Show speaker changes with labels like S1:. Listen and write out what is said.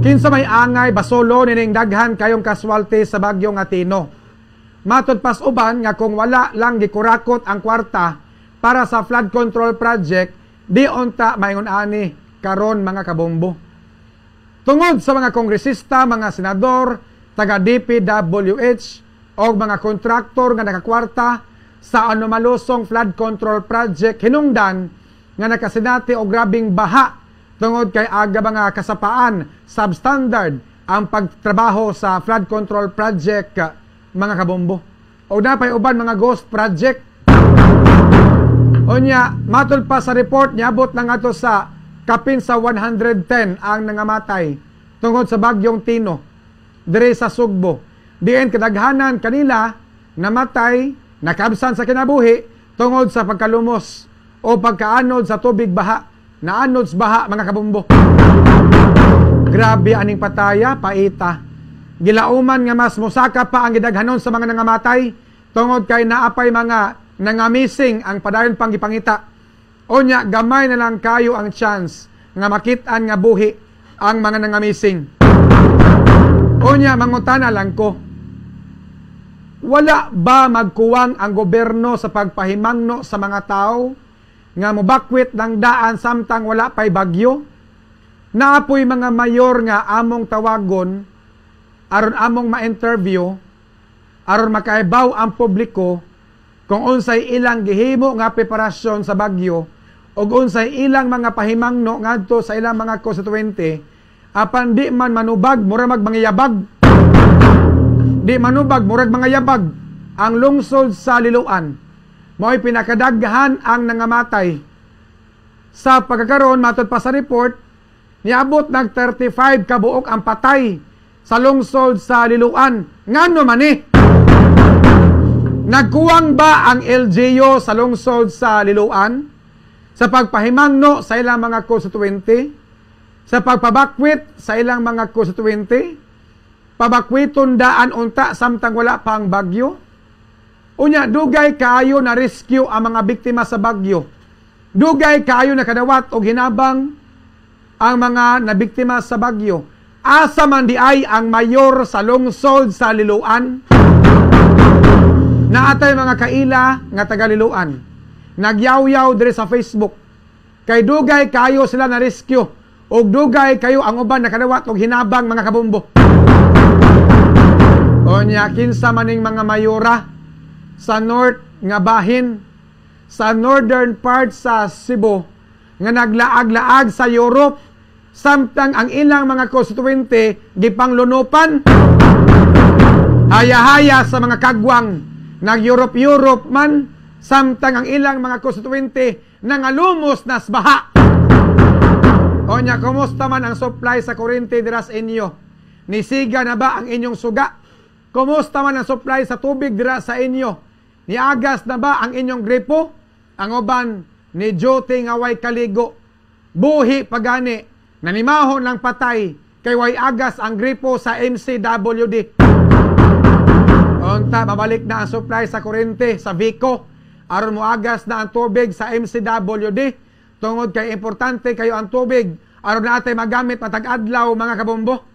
S1: Kinsa may angay basolo nining daghan kayong casualty sa bagyo nga Tino. Matod pas uban nga kung wala lang gikurakot ang kwarta para sa flood control project, di unta maingon ani karon mga kabombo. Tungod sa mga kongresista, mga senador, taga DPWH o mga kontraktor nga nakakwarta sa anomalosong flood control project, hinungdan nga nakasinati o grabing baha tungod kay aga mga kasapaan, substandard ang pagtrabaho sa flood control project, mga kabombo. O napay uban mga ghost project. Unya, matol pa sa report, niabot na nga to sa kapin sa 110 ang nangamatay tungod sa bagyong Tino dire sa Sugbo. Diin kadaghanan kanila namatay, nakabsan sa kinabuhi tungod sa pagkalumos o pagkaanod sa tubig baha. Naanod sa baha, mga kabombo. Grabe aning pataya, paita. Gilauman nga mas musaka pa ang gidaghanon sa mga nangamatay tungod kay naapay mga nangamising ang padayon pang gipangita. Onya, gamay na lang kayo ang chance nga makitaan nga buhi ang mga nangamising. Onya, mangutana lang ko, wala ba magkuwang ang gobyerno sa pagpahimangno sa mga tao nga mobakwit ng daan samtang wala pay bagyo? Naapoy mga mayor nga among tawagon aron among ma-interview aron makaibaw ang publiko kung unsay ilang gihimo nga preparasyon sa bagyo ug unsay ilang mga pahimangno ngadto sa ilang mga konstituente apan di man manubag murag mangiyabag. Di manubag murag mangiyabag ang lungsod sa Liloan. Mo'y pinakadaghan ang nangamatay. Sa pagkakaroon, matod pa sa report, niabot ng 35 kabuok ang patay sa lungsod sa Liloan. Ngano man eh? Nagkuwang ba ang LGU sa lungsod sa Liloan sa pagpahimangno sa ilang mga konstituente? Sa pagpabakwit sa ilang mga konstituente? Pabakwiton daan unta samtang wala pang bagyo? Unya, dugay kaayo na rescue ang mga biktima sa bagyo. Dugay kaayo na kadawat o hinabang ang mga nabiktima sa bagyo. Asa man di ay ang mayor sa lungsod sa Liloan. Naatay mga kaila nga taga Liloan. Nagyaw-yaw dire sa Facebook. Kay dugay kayo sila na rescue. O dugay kayo ang uban na kadawat o hinabang mga kabombo. Unya, kinsa maning mga mayora sa north nga bahin, sa northern part sa Cebu, nga naglaag-laag sa Europe, samtang ang ilang mga konstituente gipanglunupan, haya-haya sa mga kagwang, nag-Europe man, samtang ang ilang mga konstituente nangalumos nas baha. O nya, kumusta man ang supply sa kuryente dira sa inyo? Nisiga na ba ang inyong suga? Kumusta man ang supply sa tubig dira sa inyo? Niagas na ba ang inyong gripo? Ang uban ni Jote nga way kaligo. Buhi pagani, nanimahon lang patay kay way agas ang gripo sa MCWD. Unta, babalik na ang supply sa kuryente sa Vico. Aron mo agas na ang tubig sa MCWD. Tungod kay importante kayo ang tubig. Aron na atay magamit matag-adlaw, mga kabombo.